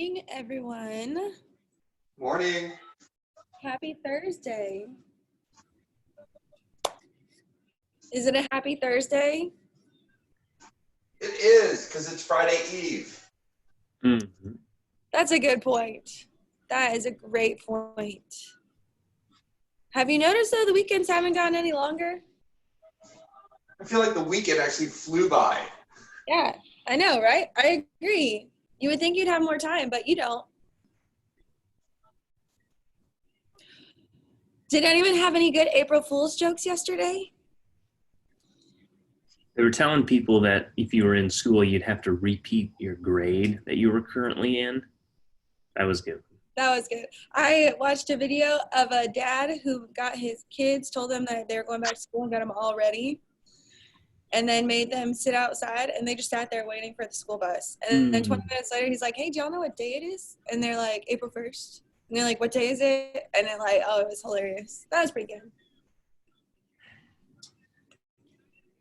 morning, everyone. Morning. Happy Thursday. Is it a happy Thursday? It is, because it's Friday Eve. Mm-hmm. That's a good point. That is a great point. Have you noticed, though, the weekends haven't gotten any longer? I feel like the weekend actually flew by. Yeah, I know, right? I agree. You would think you'd have more time, but you don't. Did anyone have any good April Fool's jokes yesterday? They were telling people that if you were in school, you'd have to repeat your grade that you were currently in. That was good. That was good. I watched a video of a dad who got his kids, told them that they were going back to school and got them all ready, and then made them sit outside, and they just sat there waiting for the school bus. And then 20 minutes later, he's like, hey, do y'all know what day it is? And they're like, April 1st. And they're like, what day is it? And they're like, oh, it was hilarious. That was pretty good.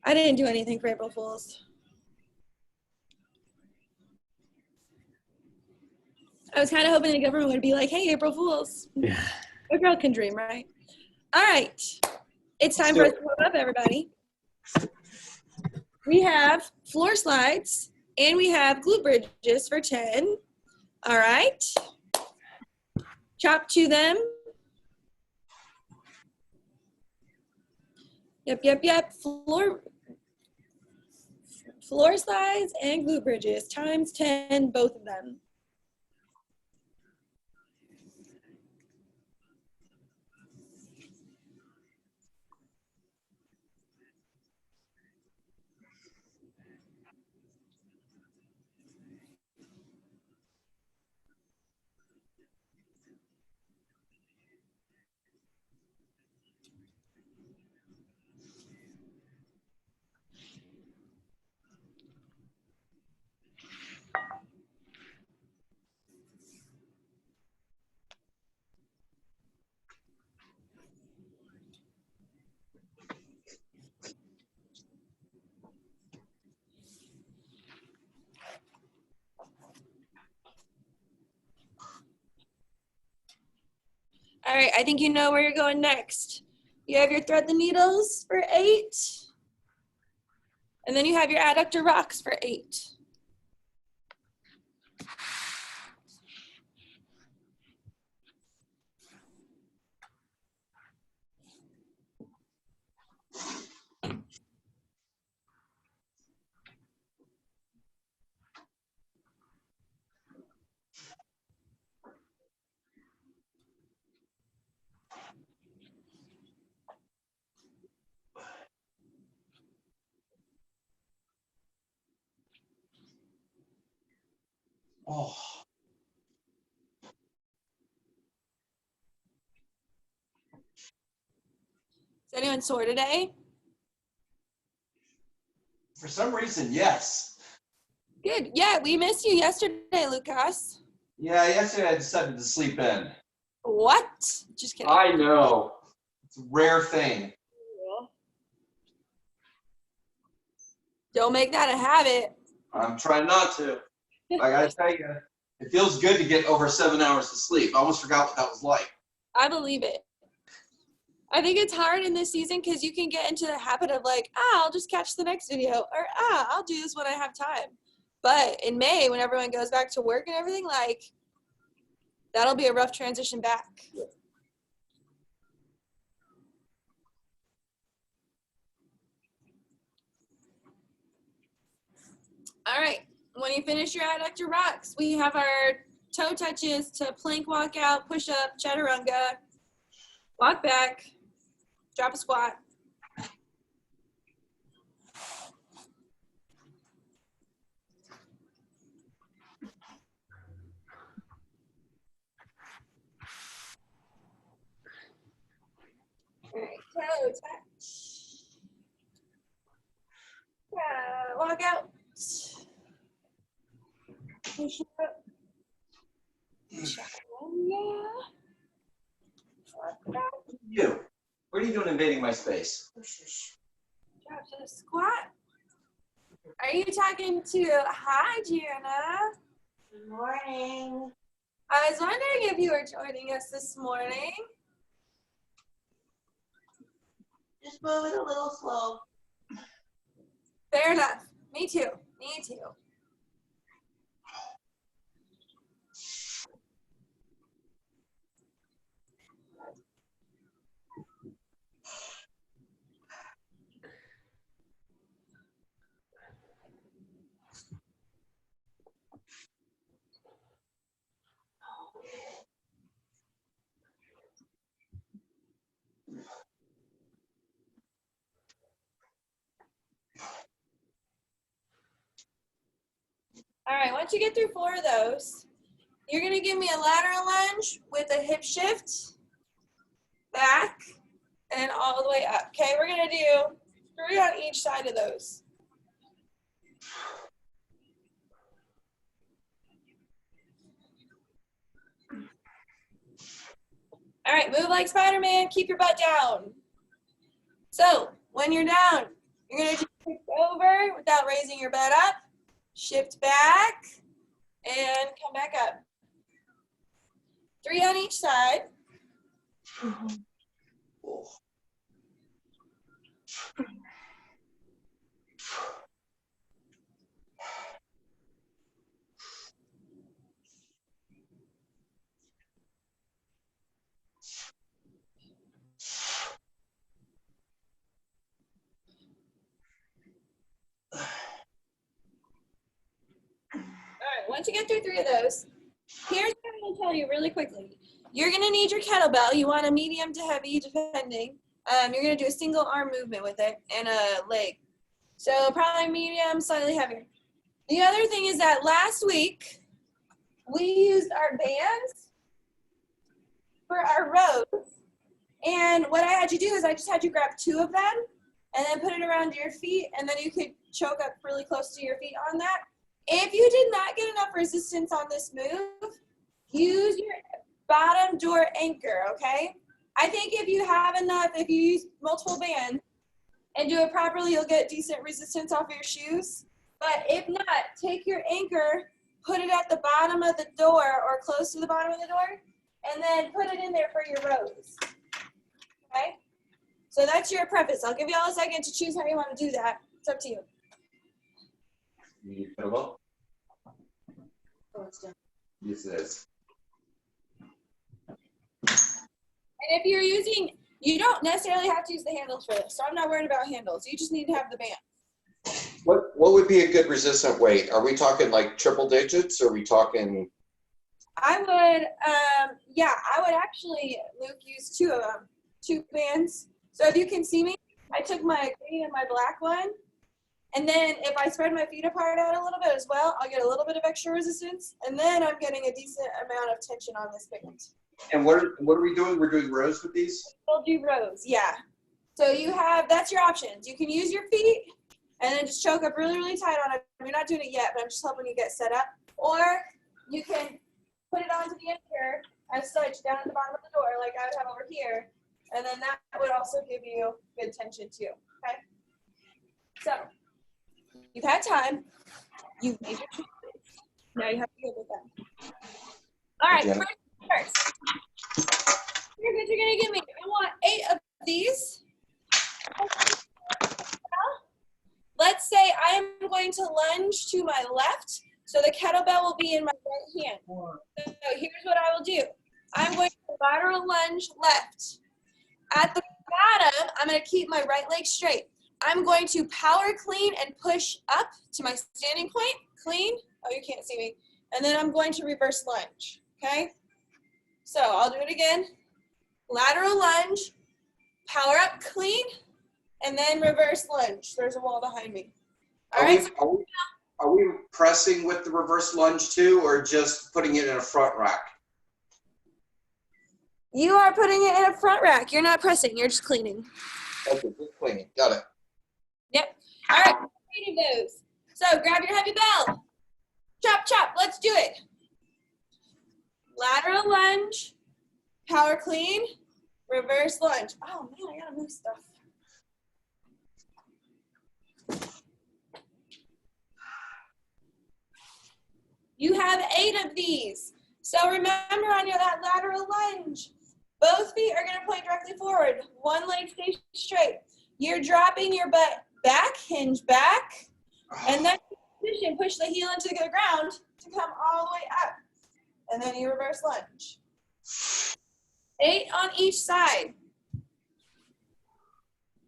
I didn't do anything for April Fools. I was kind of hoping the government would be like, hey, April Fools. Yeah. A girl can dream, right? All right. It's time for us to warm up, everybody. We have floor slides, and we have glute bridges for 10. All right. Chop to them. Yep. Floor slides and glute bridges, times 10, both of them. All right, I think you know where you're going next. You have your thread the needles for 8. And then you have your adductor rocks for 8. Oh. Is anyone sore today? For some reason, yes. Good. Yeah, we missed you yesterday, Lucas. Yeah, yesterday I decided to sleep in. What? Just kidding. I know. It's a rare thing. Don't make that a habit. I'm trying not to. I gotta tell you, it feels good to get over 7 hours of sleep. I almost forgot what that was like. I believe it. I think it's hard in this season because you can get into the habit of like, I'll just catch the next video, or I'll do this when I have time. But in May, when everyone goes back to work and everything, like, that'll be a rough transition back. All right, when you finish your adductor rocks, we have our toe touches to plank walk out, push up, chaturanga, walk back, drop a squat. All right, toe touch. Walk out. Push up. Chaturanga. Walk back. You. What are you doing invading my space? Drop to the squat. Are you talking to hi, Gianna? Good morning. I was wondering if you were joining us this morning. Just moving a little slow. Fair enough. Me too. Me too. All right, once you get through 4 of those, you're gonna give me a lateral lunge with a hip shift, back, and all the way up. Okay, we're gonna do 3 on each side of those. All right, move like Spider-Man, keep your butt down. So when you're down, you're gonna just shift over without raising your butt up, shift back, and come back up. 3 on each side. All right, once you get through 3 of those, here's what I'm gonna tell you really quickly. You're gonna need your kettlebell. You want a medium to heavy, depending. You're gonna do a single arm movement with it and a leg. So probably medium, slightly heavier. The other thing is that last week, we used our bands for our rows. And what I had you do is I just had you grab 2 of them and then put it around your feet, and then you could choke up really close to your feet on that. If you did not get enough resistance on this move, use your bottom door anchor, okay? I think if you have enough, if you use multiple bands and do it properly, you'll get decent resistance off of your shoes. But if not, take your anchor, put it at the bottom of the door or close to the bottom of the door, and then put it in there for your rows, okay? So that's your preface. I'll give you all a second to choose how you want to do that. It's up to you. You need kettlebell? Oh, it's done. Yes, it is. And if you're using, you don't necessarily have to use the handles for this, so I'm not worried about handles. You just need to have the band. What would be a good resistant weight? Are we talking like triple digits, or are we talking? I would, yeah, I would actually, Luke, use 2 of them, 2 bands. So if you can see me, I took my green and my black one, and then if I spread my feet apart out a little bit as well, I'll get a little bit of extra resistance, and then I'm getting a decent amount of tension on this band. And what are we doing? We're doing rows with these? We'll do rows, yeah. So you have, that's your options. You can use your feet and then just choke up really, really tight on it. You're not doing it yet, but I'm just helping you get set up. Or you can put it onto the anchor as such down at the bottom of the door like I would have over here. And then that would also give you good tension too, okay? So you've had time. You've made your choices. Now you have to go with them. All right, Okay. first. Here's what you're gonna give me. I want 8 of these. Let's say I am going to lunge to my left, so the kettlebell will be in my right hand. So here's what I will do. I'm going to lateral lunge left. At the bottom, I'm going to keep my right leg straight. I'm going to power clean and push up to my standing point. Clean. Oh, you can't see me. And then I'm going to reverse lunge. Okay? So I'll do it again. Lateral lunge, power up, clean, and then reverse lunge. There's a wall behind me. All right. Are we pressing with the reverse lunge too, or just putting it in a front rack? You are putting it in a front rack. You're not pressing. You're just cleaning. Okay, just cleaning. Got it. Yep. All right. 8 of those. So grab your heavy bell. Chop, chop. Let's do it. Lateral lunge, power clean, reverse lunge. Oh, man, I got to move stuff. You have 8 of these. So remember on that lateral lunge, both feet are going to point directly forward. One leg stays straight. You're dropping your butt back, hinge back, and then push the heel into the ground to come all the way up. And then you reverse lunge. 8 on each side.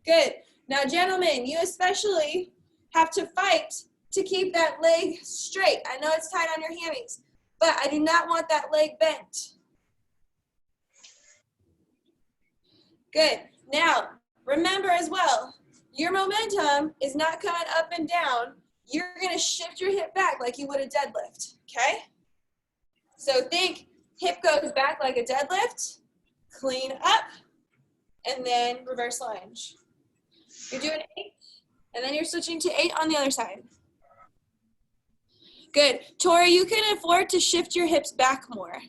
Good. Now, gentlemen, you especially have to fight to keep that leg straight. I know it's tight on your hammies, but I do not want that leg bent. Good. Now, remember as well, your momentum is not coming up and down. You're going to shift your hip back like you would a deadlift, okay? So think hip goes back like a deadlift, clean up, and then reverse lunge. You're doing 8, and then you're switching to 8 on the other side. Good. Tori, you can afford to shift your hips back more.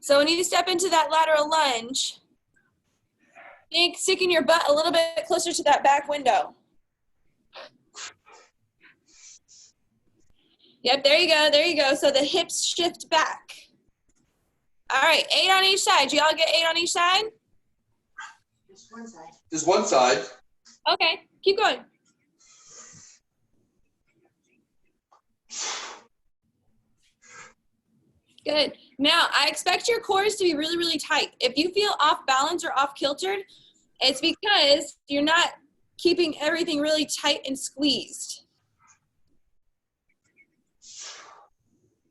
So when you step into that lateral lunge, think sticking your butt a little bit closer to that back window. Yep, there you go, there you go. So the hips shift back. All right, 8 on each side. You all get 8 on each side? Just one side. Just one side. Okay, keep going. Good. Now, I expect your cores to be really, really tight. If you feel off balance or off kiltered, it's because you're not keeping everything really tight and squeezed.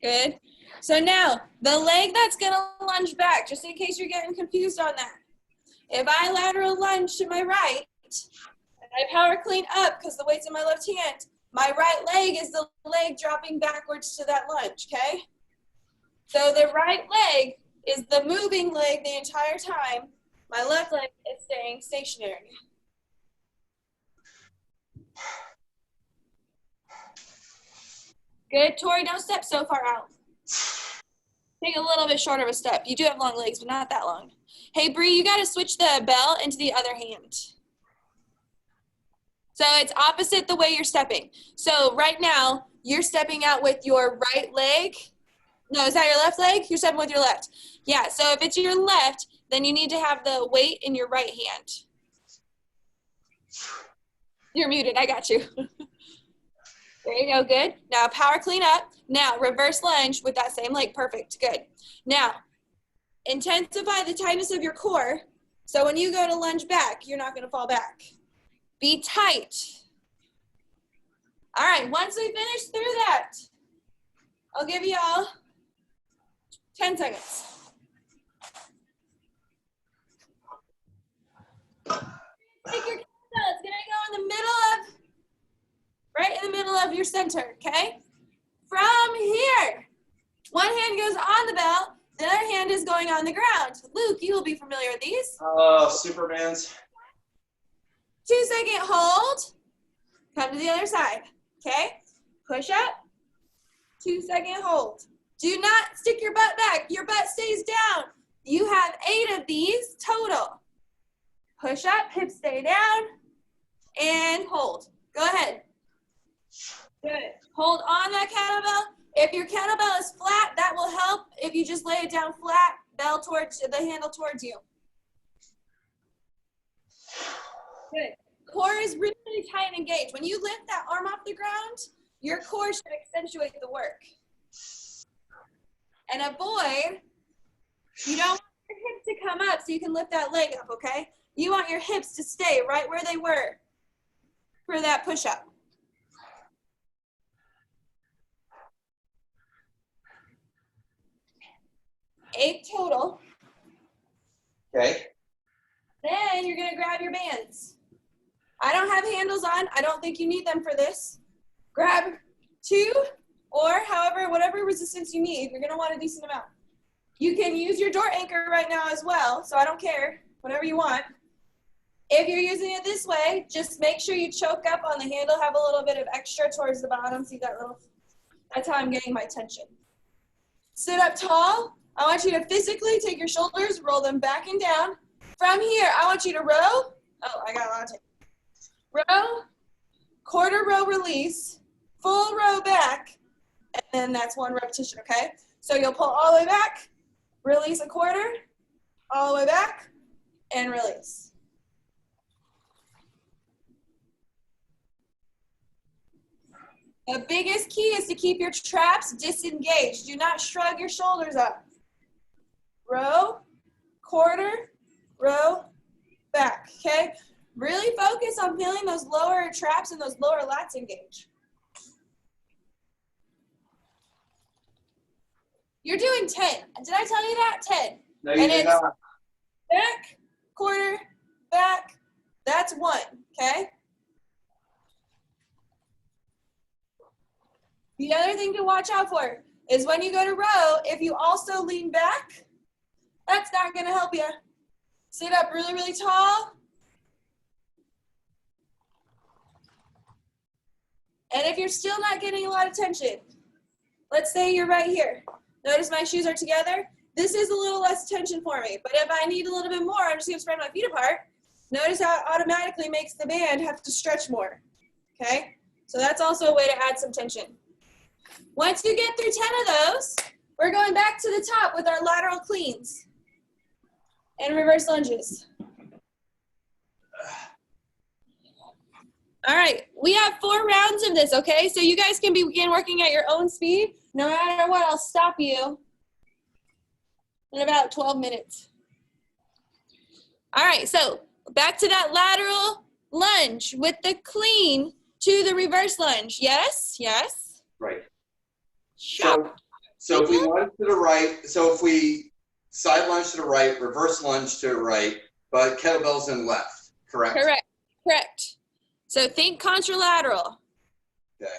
Good. So now, the leg that's gonna lunge back, just in case you're getting confused on that. If I lateral lunge to my right, and I power clean up because the weight's in my left hand, my right leg is the leg dropping backwards to that lunge, okay? So the right leg is the moving leg the entire time. My left leg is staying stationary. Good. Tori, don't step so far out. Take a little bit shorter of a step. You do have long legs, but not that long. Hey, Bree, you got to switch the bell into the other hand. So it's opposite the way you're stepping. So right now, you're stepping out with your right leg. No, is that your left leg? You're stepping with your left. Yeah, so if it's your left, then you need to have the weight in your right hand. You're muted, I got you. There you go, good. Now power clean up. Now reverse lunge with that same leg, perfect, good. Now, intensify the tightness of your core, so when you go to lunge back, you're not gonna fall back. Be tight. All right, once we finish through that, I'll give you all 10 seconds. Take your kettlebell. It's gonna go in the middle of, right in the middle of your center, okay? From here, one hand goes on the bell, the other hand is going on the ground. Luke, you will be familiar with these. Oh, Superman's. 2-second hold, come to the other side, okay? Push up, 2-second hold. Do not stick your butt back, your butt stays down. You have 8 of these total. Push up, hips stay down, and hold. Go ahead. Good. Hold on that kettlebell. If your kettlebell is flat, that will help if you just lay it down flat, bell towards the handle towards you. Good. Core is really, really tight and engaged. When you lift that arm off the ground, your core should accentuate the work. And avoid, you don't want your hips to come up so you can lift that leg up, okay? You want your hips to stay right where they were for that push-up. 8 total. Okay. Then you're gonna grab your bands. I don't have handles on. I don't think you need them for this. Grab 2 or however, whatever resistance you need. You're gonna want a decent amount. You can use your door anchor right now as well, so I don't care, whatever you want. If you're using it this way, just make sure you choke up on the handle, have a little bit of extra towards the bottom. See that little, that's how I'm getting my tension. Sit up tall. I want you to physically take your shoulders, roll them back and down. From here, I want you to row. Oh, I got a lot of time. Row, quarter row release, full row back, and then then that's 1 repetition, okay? So you'll pull all the way back, release a quarter, all the way back, and release. The biggest key is to keep your traps disengaged. Do not shrug your shoulders up. Row, quarter, row, back, okay? Really focus on feeling those lower traps and those lower lats engage. You're doing 10. Did I tell you that? 10. No, you And did it's not. back, quarter, back. That's 1, okay? The other thing to watch out for is when you go to row, if you also lean back, that's not going to help you. Sit up really, really tall. And if you're still not getting a lot of tension, let's say you're right here. Notice my shoes are together. This is a little less tension for me, but if I need a little bit more, I'm just going to spread my feet apart. Notice how it automatically makes the band have to stretch more, okay? So that's also a way to add some tension. Once you get through 10 of those, we're going back to the top with our lateral cleans and reverse lunges. All right, we have 4 rounds of this, okay? So you guys can begin working at your own speed. No matter what, I'll stop you in about 12 minutes. All right, so back to that lateral lunge with the clean to the reverse lunge. Yes, yes. Right. Shop. So if we lunge to the right, so if we side lunge to the right, reverse lunge to the right, but kettlebells in left, correct? Correct, correct. So think contralateral. Okay.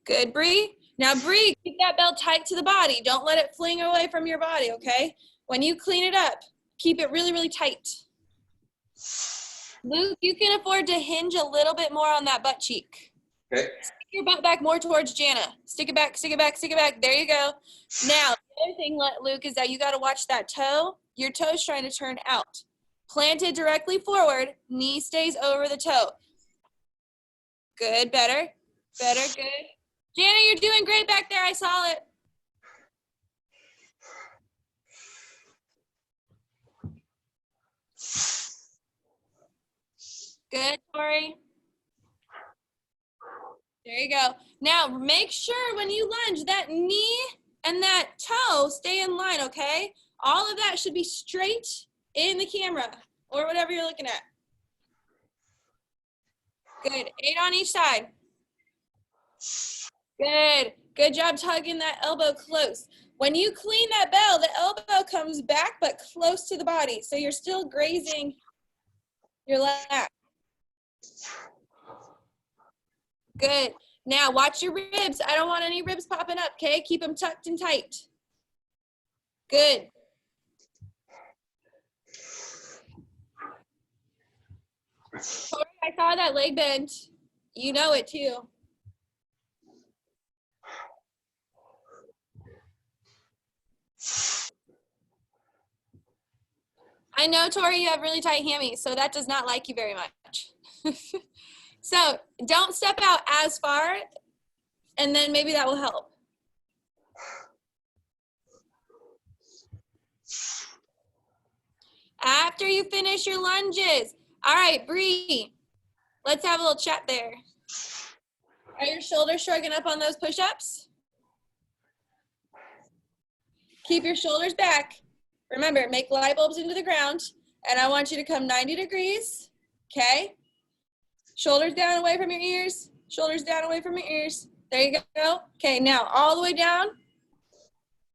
Good, Bree. Now, Bree, keep that belt tight to the body. Don't let it fling away from your body, okay? When you clean it up, keep it really, really tight. Luke, you can afford to hinge a little bit more on that butt cheek. Okay. Stick your butt back more towards Jana. Stick it back, stick it back, stick it back. There you go. Now, the other thing, Luke, is that you got to watch that toe. Your toe's trying to turn out. Planted directly forward, knee stays over the toe. Good, better, better, good. Jana, you're doing great back there. I saw it. Good, Tori. There you go. Now, make sure when you lunge, that knee and that toe stay in line, okay? All of that should be straight in the camera or whatever you're looking at. Good. 8 on each side. Good. Good job tugging that elbow close. When you clean that bell, the elbow comes back but close to the body. So you're still grazing your lat. Good. Now watch your ribs. I don't want any ribs popping up, okay? Keep them tucked and tight. Good. Tori, I saw that leg bend. You know it too. I know, Tori, you have really tight hammies, so that does not like you very much. So don't step out as far, and then maybe that will help. After you finish your lunges. All right, Bree, let's have a little chat there. Are your shoulders shrugging up on those push-ups? Keep your shoulders back. Remember, make light bulbs into the ground, and I want you to come 90 degrees, okay? Shoulders down away from your ears, shoulders down away from your ears. There you go. Okay, now all the way down.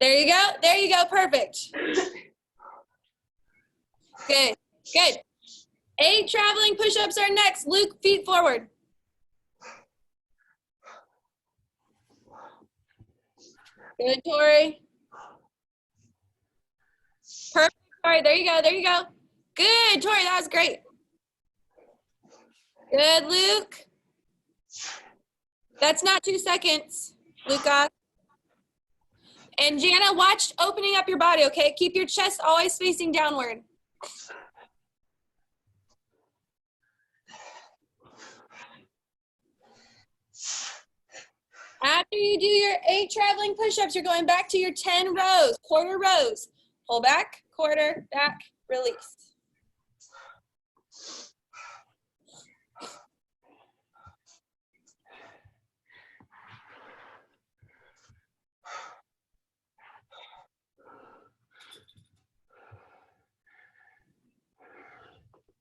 There you go. There you go. Perfect. Good. Good. 8 traveling push-ups are next. Luke, feet forward. Good, Tori. Perfect. All right, there you go. There you go. Good, Tori. That was great. Good, Luke. That's not 2 seconds, Luca. And Jana, watch opening up your body, okay? Keep your chest always facing downward. After you do your 8 traveling push-ups, you're going back to your 10 rows, quarter rows. Pull back, quarter, back, release.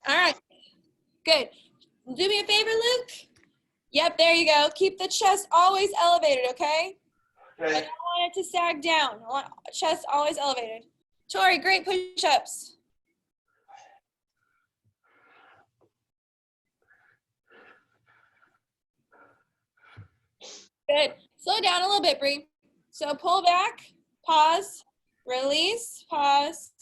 All right, good. Do me a favor, Luke. Yep, there you go. Keep the chest always elevated, okay? I Okay. don't want it to sag down. I want chest always elevated. Tori, great push-ups. Good. Slow down a little bit, Bree. So pull back, pause, release, pause,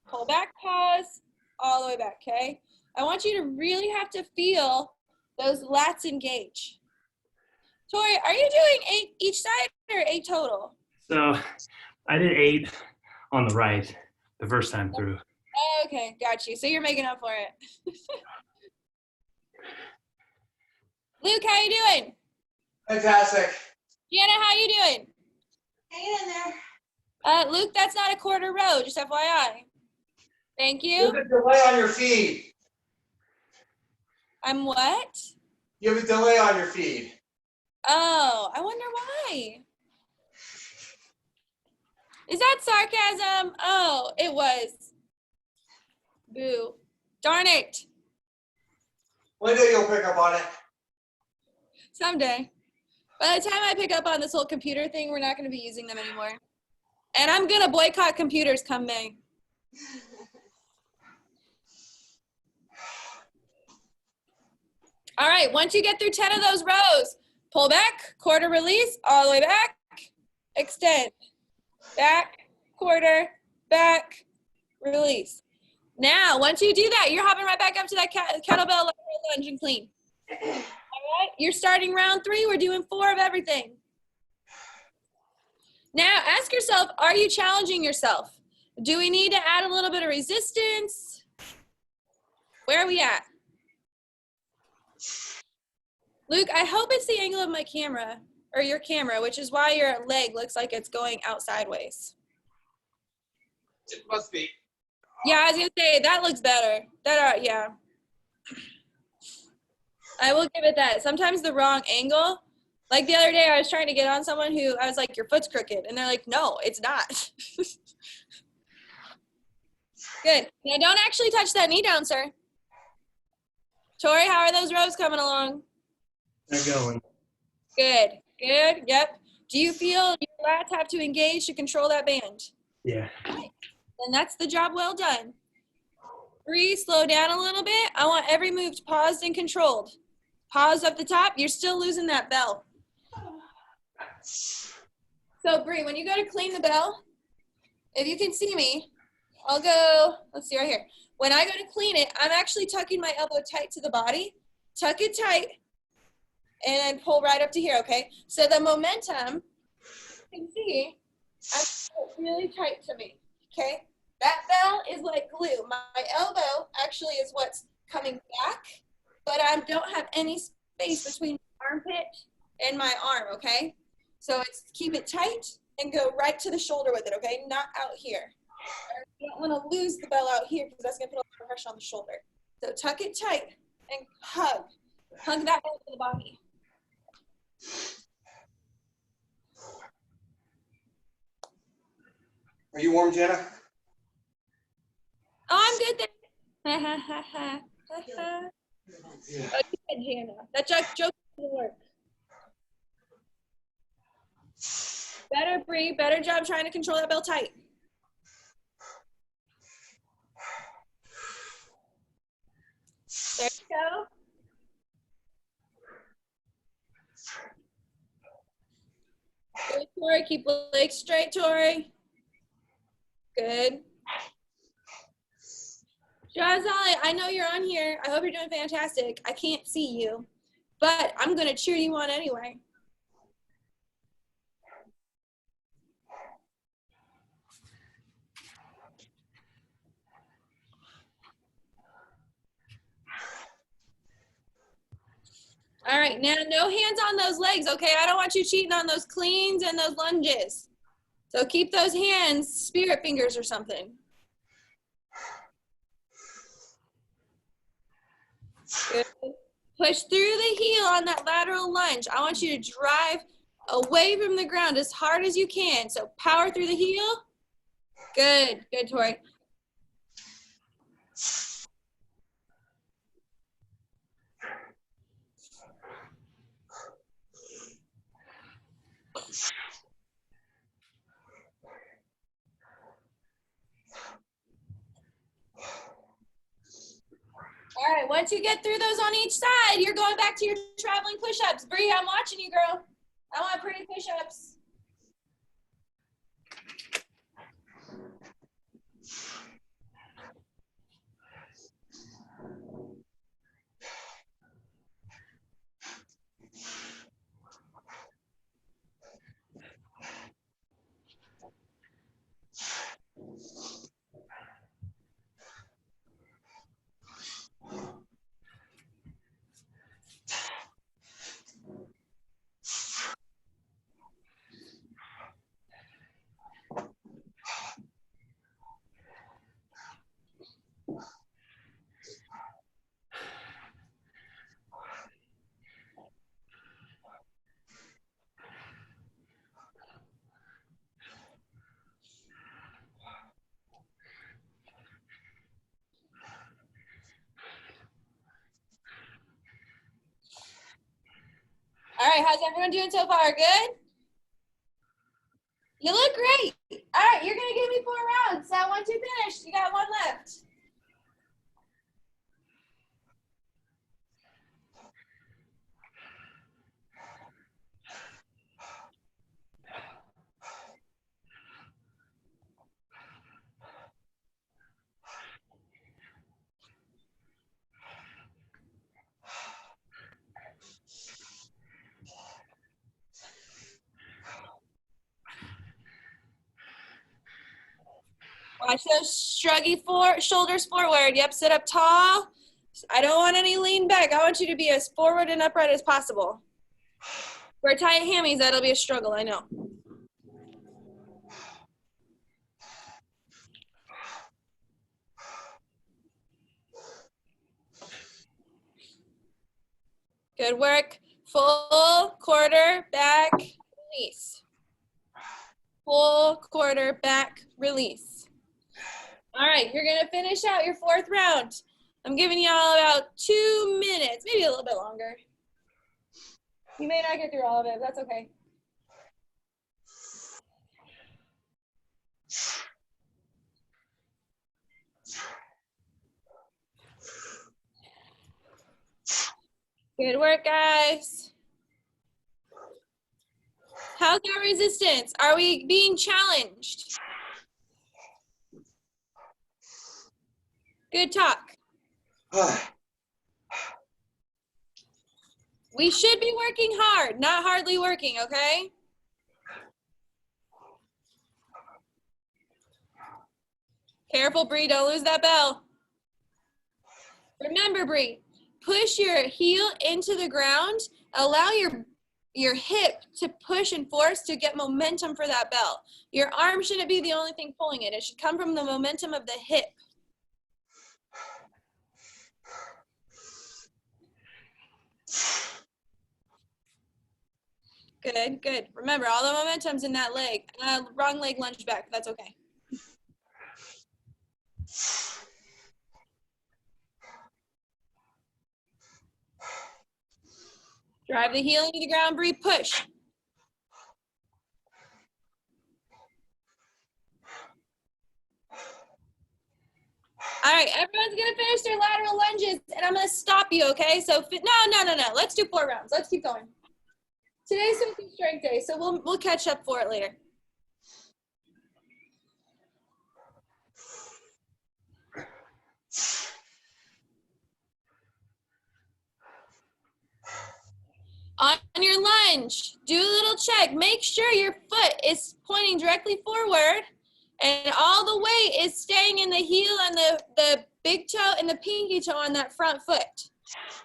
pull back, pause, all the way back, okay? I want you to really have to feel those lats engage. Tori, are you doing 8 each side or 8 total? So I did 8 on the right the first time through. Okay, got you. So you're making up for it. Luke, how you doing? Fantastic. Gianna, how you doing? Hang in there. Luke, that's not a quarter row, just FYI. Thank You you. have a delay on your feed. I'm what? You have a delay on your feed. Oh, I wonder why. Is that sarcasm? Oh, it was. Boo. Darn it. One day you'll pick up on it. Someday. By the time I pick up on this whole computer thing, we're not going to be using them anymore. And I'm going to boycott computers come May. All right, once you get through 10 of those rows, pull back, quarter release, all the way back, extend, back, quarter, back, release. Now, once you do that, you're hopping right back up to that kettlebell lunge and clean. All right, you're starting round 3. We're doing 4 of everything. Now, ask yourself, are you challenging yourself? Do we need to add a little bit of resistance? Where are we at? Luke, I hope it's the angle of my camera, or your camera, which is why your leg looks like it's going out sideways. It must be. Yeah, I was gonna say, that looks better. Yeah. I will give it that. Sometimes the wrong angle, like the other day I was trying to get on someone who, I was like, your foot's crooked. And they're like, no, it's not. Good. Now don't actually touch that knee down, sir. Tori, how are those rows coming along? They're going. Good. Good. Yep. Do you feel your lats have to engage to control that band? Yeah. Then that's the job well done. Bree, slow down a little bit. I want every move paused and controlled. Pause up the top. You're still losing that bell. So Bree, when you go to clean the bell, if you can see me, I'll go, let's see right here. When I go to clean it, I'm actually tucking my elbow tight to the body. Tuck it tight and then pull right up to here, okay? So the momentum, you can see, I pull it really tight to me, okay? That bell is like glue. My elbow actually is what's coming back, but I don't have any space between my armpit and my arm, okay? So it's keep it tight and go right to the shoulder with it, okay? Not out here. You don't want to lose the bell out here because that's going to put a lot of pressure on the shoulder. So tuck it tight and hug. Hug that bell to the body. Are you warm, Jenna? Oh, I'm good there. Ha ha ha ha. Oh, you said Hannah. That joke doesn't work. Better, Bree. Better job trying to control that bell tight. There you go. Good, Tori. Keep the legs straight, Tori. Good. Jazali, I know you're on here. I hope you're doing fantastic. I can't see you, but I'm going to cheer you on anyway. All right, now no hands on those legs, okay? I don't want you cheating on those cleans and those lunges. So keep those hands, spirit fingers or something. Good. Push through the heel on that lateral lunge. I want you to drive away from the ground as hard as you can. So power through the heel. Good, good, Tori. All right, once you get through those on each side, you're going back to your traveling push-ups. Bree, I'm watching you, girl. I want pretty push-ups. All right, how's everyone doing so far? Good? You look great. All right, you're gonna give me 4 rounds. So once you finish, you got 1 left. Watch those shruggy shoulders forward. Yep, sit up tall. I don't want any lean back. I want you to be as forward and upright as possible. For tight hammies, that'll be a struggle, I know. Good work. Full quarter, back, release. Full quarter, back, release. All right, you're gonna finish out your 4th round. I'm giving y'all about 2 minutes, maybe a little bit longer. You may not get through all of it, but that's okay. Good work, guys. How's our resistance? Are we being challenged? Good talk. We should be working hard, not hardly working, okay? Careful, Bree, don't lose that bell. Remember, Bree, push your heel into the ground. Allow your hip to push and force to get momentum for that bell. Your arm shouldn't be the only thing pulling it. It should come from the momentum of the hip. Good, good. Remember, all the momentum's in that leg. Wrong leg lunge back. That's okay. Drive the heel into the ground, Bree, push. All right, everyone's gonna finish their lateral lunges and I'm gonna stop you, okay? So, no. Let's do 4 rounds. Let's keep going. Today's Sophie's strength day, so we'll catch up for it later. On your lunge, do a little check. Make sure your foot is pointing directly forward and all the weight is staying in the heel and the big toe and the pinky toe on that front foot.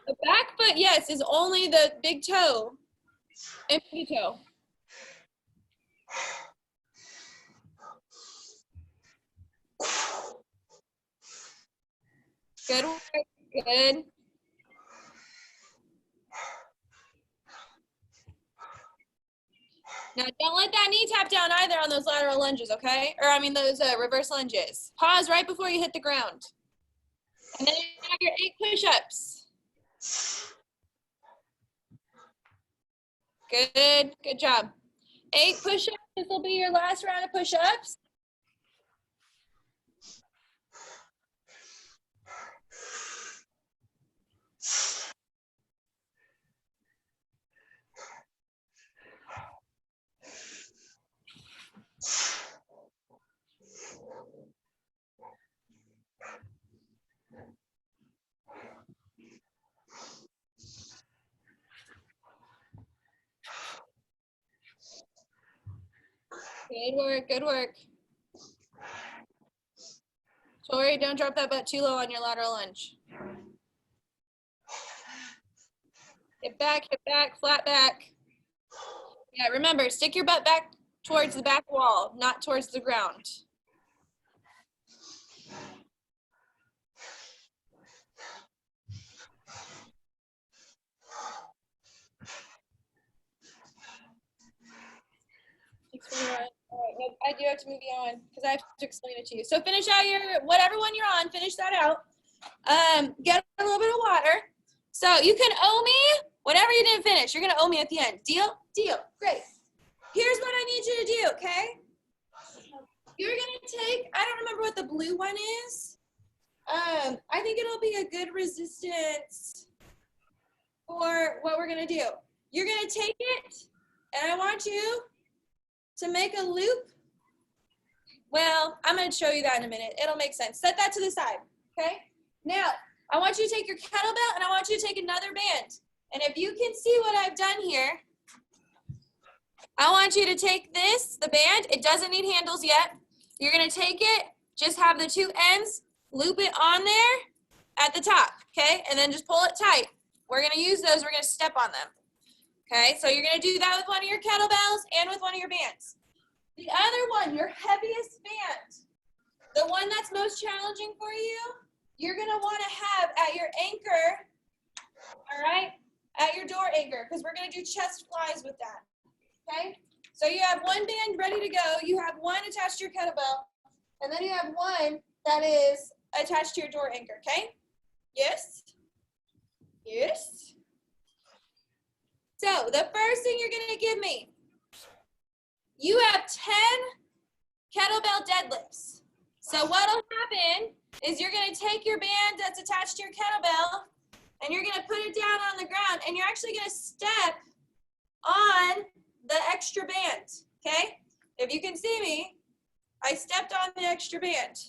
The back foot, yes, is only the big toe and pinky toe. Good work. Good. Now, don't let that knee tap down either on those lateral lunges, okay? Or, I mean, those reverse lunges. Pause right before you hit the ground. And then you have your 8 push-ups. Good. Good job. 8 push-ups. This will be your last round of push-ups. Good work, good work. Tori, don't drop that butt too low on your lateral lunge. Hip back, flat back. Yeah, remember, stick your butt back towards the back wall, not towards the ground. Nope, I do have to move you on because I have to explain it to you. So finish out your, whatever one you're on, finish that out. Get a little bit of water. So you can owe me whatever you didn't finish. You're going to owe me at the end. Deal? Deal. Great. Here's what I need you to do, okay? You're going to take, I don't remember what the blue one is. I think it'll be a good resistance for what we're going to do. You're going to take it, and I want you to make a loop. Well, I'm going to show you that in a minute. It'll make sense. Set that to the side, okay? Now, I want you to take your kettlebell, and I want you to take another band. And if you can see what I've done here, I want you to take this, the band. It doesn't need handles yet. You're going to take it, just have the 2 ends, loop it on there at the top, okay? And then just pull it tight. We're going to use those. We're going to step on them. Okay, so you're going to do that with one of your kettlebells and with one of your bands. The other one, your heaviest band, the one that's most challenging for you, you're going to want to have at your anchor, all right, at your door anchor, because we're going to do chest flies with that, okay? So you have one band ready to go, you have one attached to your kettlebell, and then you have one that is attached to your door anchor, okay? Yes? Yes? So the first thing you're going to give me, you have 10 kettlebell deadlifts. So what'll happen is you're going to take your band that's attached to your kettlebell and you're going to put it down on the ground and you're actually going to step on the extra band, okay? If you can see me, I stepped on the extra band.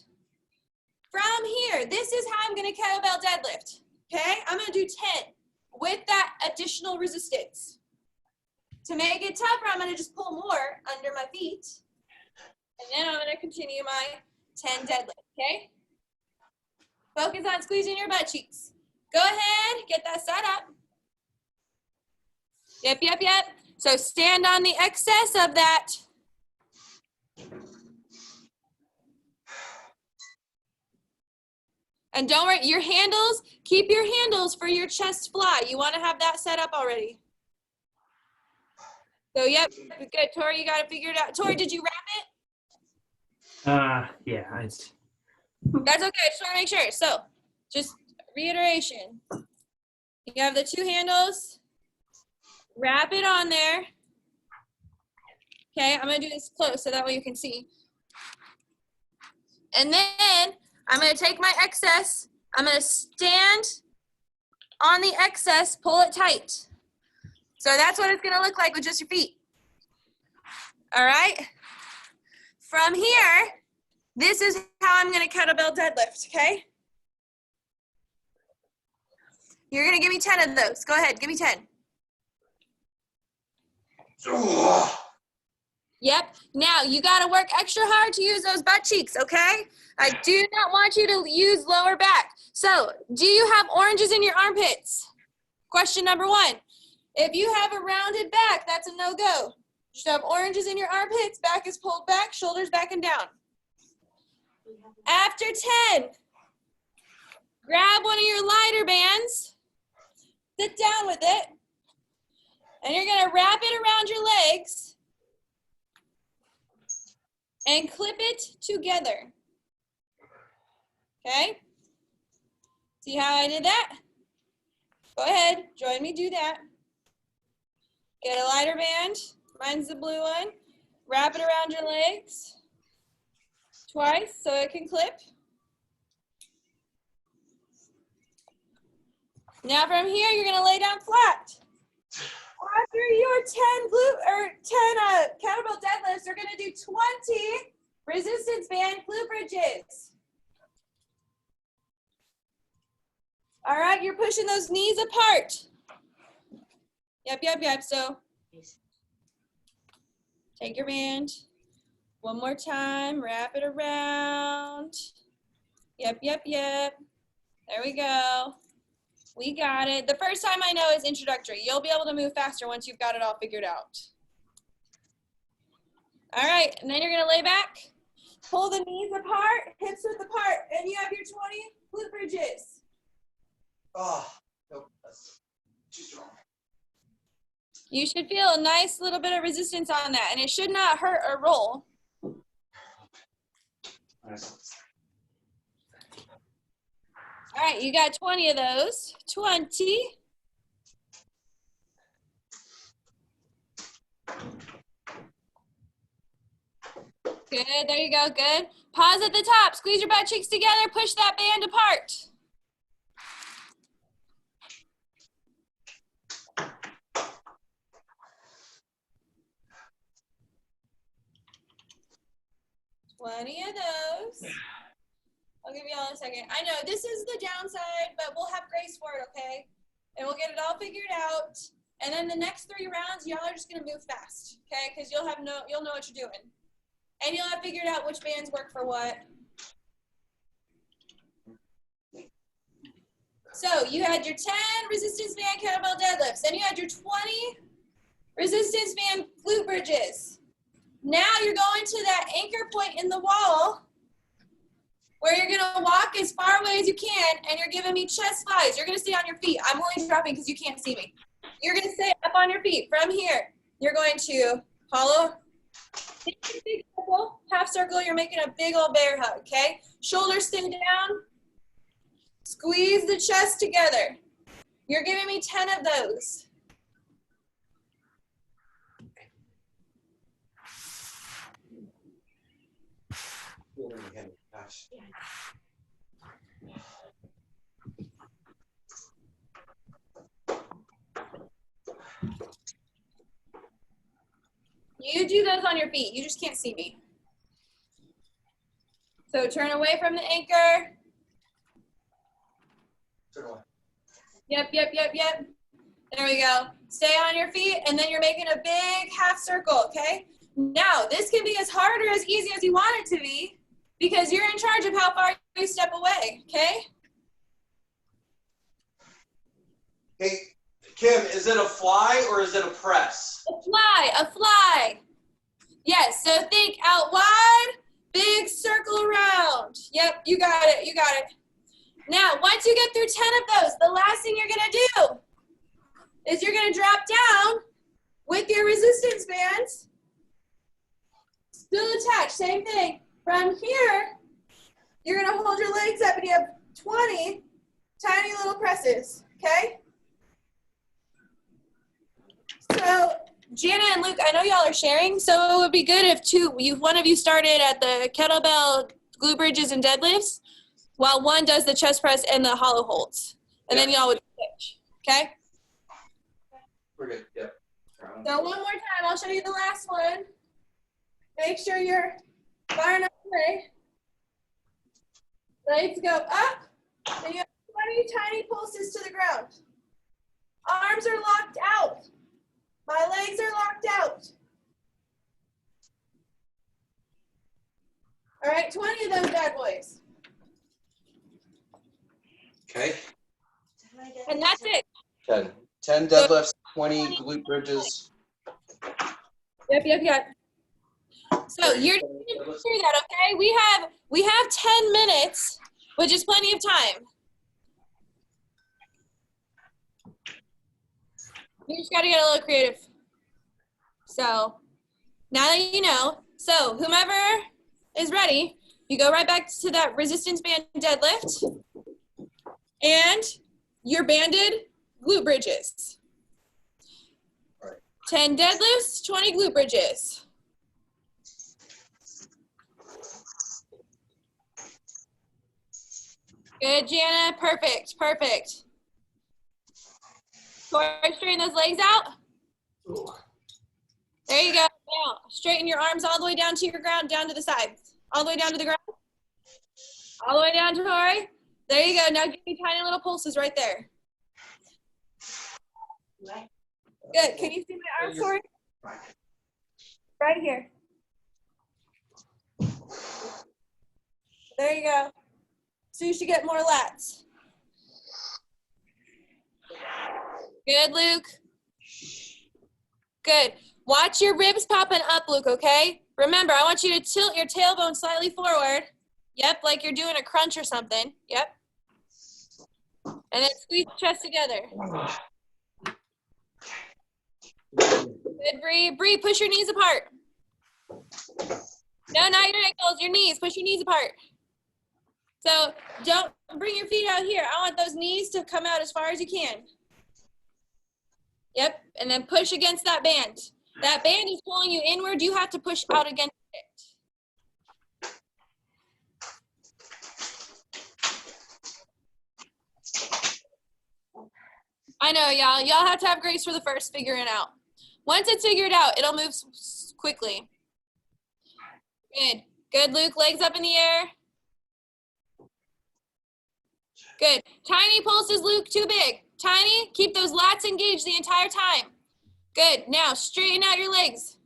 From here, this is how I'm going to kettlebell deadlift, okay? I'm going to do 10. With that additional resistance. To make it tougher, I'm going to just pull more under my feet. And then I'm going to continue my 10 deadlift, okay? Focus on squeezing your butt cheeks. Go ahead, get that set up. Yep. So stand on the excess of that. And don't worry, your handles, keep your handles for your chest fly. You want to have that set up already. So, yep, good. Tori, you got it figured out. Tori, did you wrap it? Yeah. That's okay. Just want to make sure. So, just reiteration. You have the 2 handles. Wrap it on there. Okay, I'm going to do this close so that way you can see. And then I'm going to take my excess. I'm going to stand on the excess, pull it tight. So that's what it's going to look like with just your feet. All right. From here, this is how I'm going to kettlebell deadlift, okay? You're going to give me 10 of those. Go ahead, give me 10. Yep. Now, you got to work extra hard to use those butt cheeks, okay? I do not want you to use lower back. So, do you have oranges in your armpits? Question number 1. If you have a rounded back, that's a no-go. You should have oranges in your armpits, back is pulled back, shoulders back and down. After 10, grab one of your lighter bands, sit down with it, and you're gonna wrap it around your legs and clip it together. Okay? See how I did that? Go ahead, join me, do that. Get a lighter band, mine's the blue one. Wrap it around your legs twice so it can clip. Now from here, you're gonna lay down flat. After your 10 kettlebell deadlifts, you're gonna do 20 resistance band glute bridges. All right, you're pushing those knees apart. Yep. So take your band. One more time, wrap it around. Yep. There we go. We got it. The first time I know is introductory. You'll be able to move faster once you've got it all figured out. All right, and then you're gonna lay back, pull the knees apart, hips width apart, and you have your 20 glute bridges. Oh, nope, that's too strong. You should feel a nice little bit of resistance on that, and it should not hurt or roll. Nice. All right, you got 20 of those. 20. Good, there you go, good. Pause at the top, squeeze your butt cheeks together, push that band apart. Plenty of those. I'll give you all a second. I know this is the downside, but we'll have grace for it, okay? And we'll get it all figured out. And then the next 3 rounds, y'all are just gonna move fast, okay? Because you'll know what you're doing. And you'll have figured out which bands work for what. So you had your 10 resistance band kettlebell deadlifts. Then you had your 20 resistance band glute bridges. Now you're going to that anchor point in the wall where you're gonna walk as far away as you can, and you're giving me chest flies. You're gonna stay on your feet. I'm only dropping because you can't see me. You're gonna stay up on your feet. From here, you're going to hollow, big circle, half circle. You're making a big old bear hug, okay? Shoulders stay down. Squeeze the chest together. You're giving me 10 of those. Gosh. You do those on your feet. You just can't see me. So turn away from the anchor. Turn away. Yep. There we go. Stay on your feet, and then you're making a big half circle, okay? Now, this can be as hard or as easy as you want it to be because you're in charge of how far you step away, okay? Hey, Kim, is it a fly or is it a press? A fly. Yes, so think out wide, big circle around. Yep, you got it. Now, once you get through 10 of those, the last thing you're gonna do is you're gonna drop down with your resistance bands, still attached, same thing. From here, you're gonna hold your legs up and you have 20 tiny little presses, okay? So, Jana and Luke, I know y'all are sharing, so it would be good if one of you started at the kettlebell glute bridges and deadlifts, while one does the chest press and the hollow holds. And then y'all would switch, okay? We're good, yep. So one more time, I'll show you the last one. Make sure you're far enough away. Legs go up, and you have 20 tiny pulses to the ground. Arms are locked out. My legs are locked out. All right, 20 of those bad boys. Okay. And that's it. 10 deadlifts, 20 glute bridges. Yep. So you're gonna do that, okay? We have 10 minutes, which is plenty of time. You just gotta get a little creative. So now that you know, so whomever is ready, you go right back to that resistance band deadlift and your banded glute bridges. All right. 10 deadlifts, 20 glute bridges. Good, Jana. Perfect. Tori, straighten those legs out. There you go. Now, straighten your arms all the way down to your ground, down to the sides. All the way down to the ground. All the way down, Tori. There you go. Now give me tiny little pulses right there. Good. Can you see my arms, Tori? Right here. There you go. So you should get more lats. Good, Luke. Good. Watch your ribs popping up, Luke, okay? Remember, I want you to tilt your tailbone slightly forward. Yep, like you're doing a crunch or something. Yep. And then squeeze the chest together. Good, Bree. Bree, push your knees apart. No, not your ankles, your knees. Push your knees apart. So don't bring your feet out here. I want those knees to come out as far as you can. Yep, and then push against that band. That band is pulling you inward. You have to push out against it. I know, y'all. Y'all have to have grace for the first figuring out. Once it's figured out, it'll move quickly. Good. Good, Luke. Legs up in the air. Good. Tiny pulses, Luke. Too big. Tiny. Keep those lats engaged the entire time. Good. Now, straighten out your legs.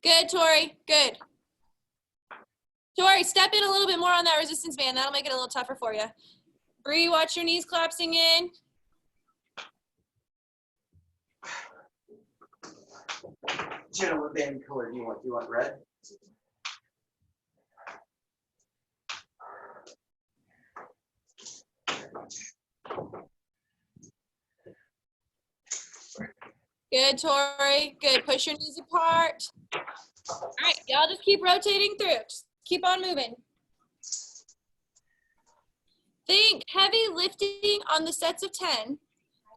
Good, Tori. Good. Tori, step in a little bit more on that resistance band. That'll make it a little tougher for you. Bree, watch your knees collapsing in. Jenna, what band color do you want? Do you want red? Good, Tori. Good. Push your knees apart. All right, y'all just keep rotating through. Just keep on moving. Think heavy lifting on the sets of 10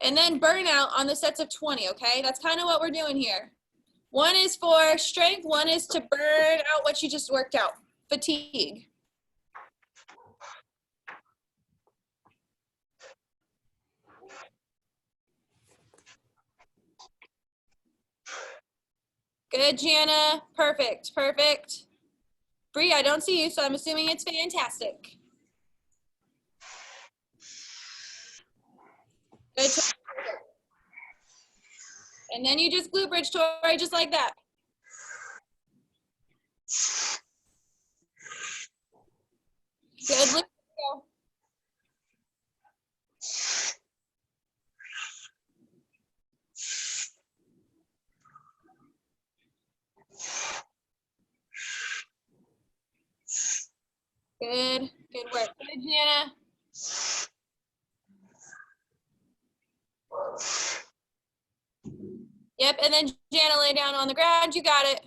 and then burnout on the sets of 20, okay? That's kind of what we're doing here. One is for strength, one is to burn out what you just worked out, fatigue. Good, Jana. Perfect. Bree, I don't see you, so I'm assuming it's fantastic. Good. And then you just glute bridge, Tori, just like that. Good. Go. Good work. Good, Jana. Yep, and then Jana, lay down on the ground. You got it.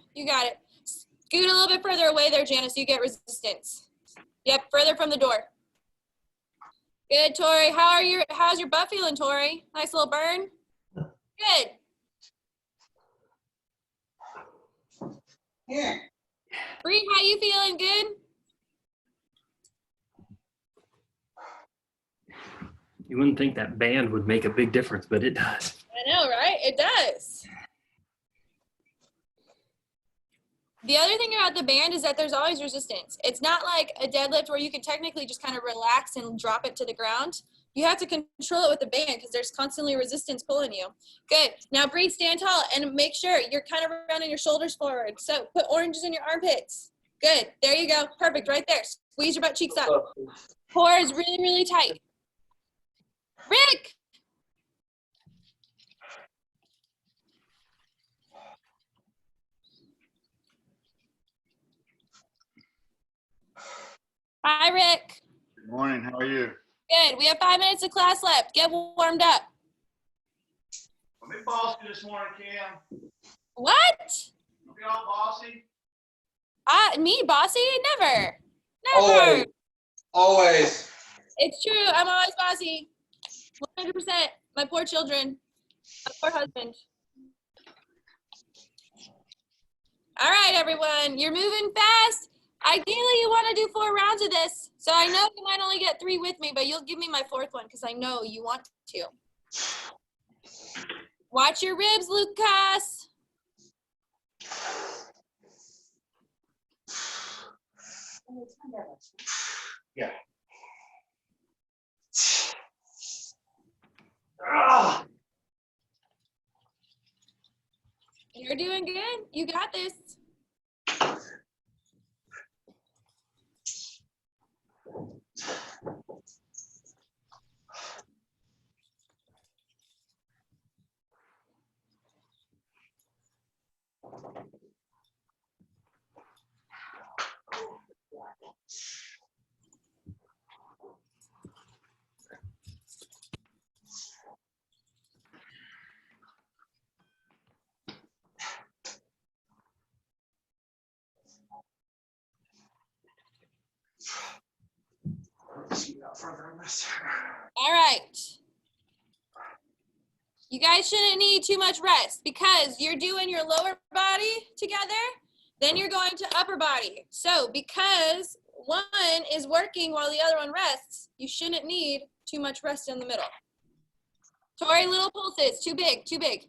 Scoot a little bit further away there, Jana, so you get resistance. Yep, further from the door. Good, Tori. How's your butt feeling, Tori? Nice little burn? Good. Yeah. Bree, how you feeling? Good? You wouldn't think that band would make a big difference, but it does. I know, right? It does. The other thing about the band is that there's always resistance. It's not like a deadlift where you can technically just kind of relax and drop it to the ground. You have to control it with the band because there's constantly resistance pulling you. Good. Now, Bree, stand tall and make sure you're kind of rounding your shoulders forward. So put oranges in your armpits. Good. There you go. Perfect. Right there. Squeeze your butt cheeks up. Core is really, really tight. Rick! Hi, Rick. Good morning. How are you? Good. We have 5 minutes of class left. Get warmed up. Don't be bossy this morning, Cam. What? Don't be all bossy. Me, bossy? Never. Never. Always. Always. It's true. I'm always bossy. 100%. My poor children. My poor husband. All right, everyone. You're moving fast. Ideally, you want to do 4 rounds of this. So I know you might only get 3 with me, but you'll give me my 4th one because I know you want to. Watch your ribs, Lucas. Yeah. You're doing good. You got this. All right. You guys shouldn't need too much rest because you're doing your lower body together, then you're going to upper body. So because one is working while the other one rests, you shouldn't need too much rest in the middle. Tori, little pulses, too big, too big.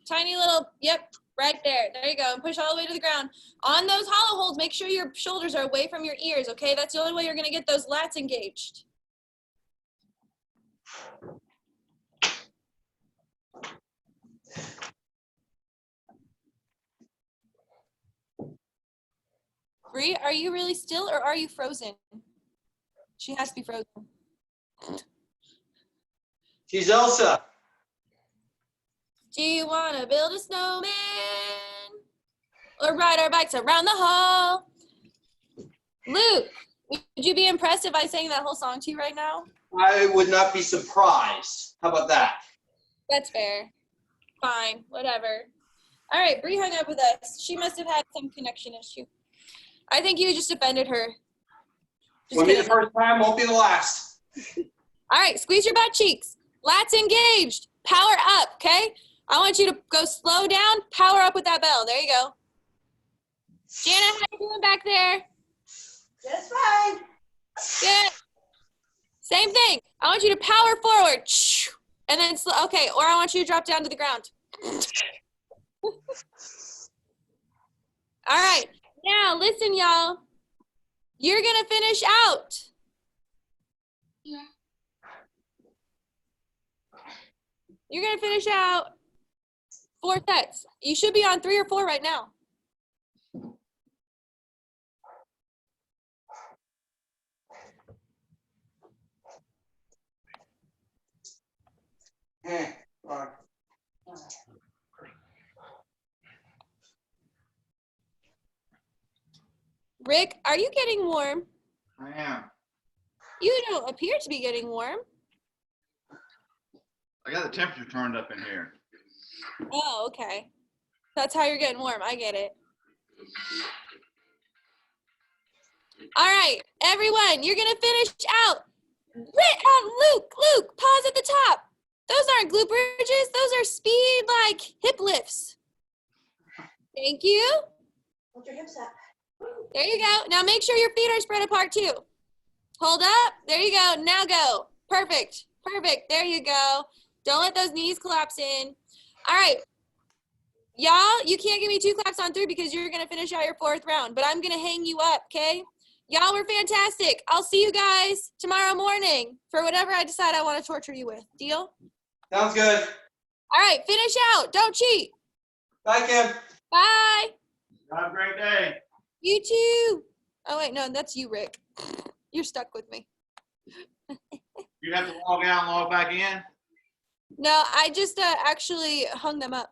Tiny little, yep, right there. There you go. And push all the way to the ground. On those hollow holds, make sure your shoulders are away from your ears, okay? That's the only way you're gonna get those lats engaged. Bree, are you really still or are you frozen? She has to be frozen. She's Elsa. Do you want to build a snowman? Or ride our bikes around the hall? Luke, would you be impressed if I sang that whole song to you right now? I would not be surprised. How about that? That's fair. Fine, whatever. All right, Bree hung up with us. She must have had some connection issue. I think you just offended her. Just Won't be the kidding. first time, won't be the last. All right, squeeze your butt cheeks. Lats engaged. Power up, okay? I want you to go slow down, power up with that bell. There you go. Jana, how you doing back there? Just fine. Good. Same thing. I want you to power forward. And then, okay, or I want you to drop down to the ground. All right. Now, listen, y'all. You're going to finish out. Yeah. You're going to finish out 4 sets. You should be on 3 or 4 right now. Rick, are you getting warm? I am. You don't appear to be getting warm. I got the temperature turned up in here. Oh, okay. That's how you're getting warm. I get it. All right, everyone, you're going to finish out. Luke, pause at the top. Those aren't glute bridges. Those are speed, like, hip lifts. Thank you. Hold your hips up. There you go. Now make sure your feet are spread apart, too. Hold up. There you go. Now go. Perfect. Perfect. There you go. Don't let those knees collapse in. All right. Y'all, you can't give me 2 claps on 3 because you're going to finish out your 4th round, but I'm going to hang you up, okay? Y'all were fantastic. I'll see you guys tomorrow morning for whatever I decide I want to torture you with. Deal? Sounds good. All right, finish out. Don't cheat. Bye, Kim. Bye. Have a great day. You too. Oh, wait, no, that's you, Rick. You're stuck with me. You have to log out and log back in? No, I just actually hung them up.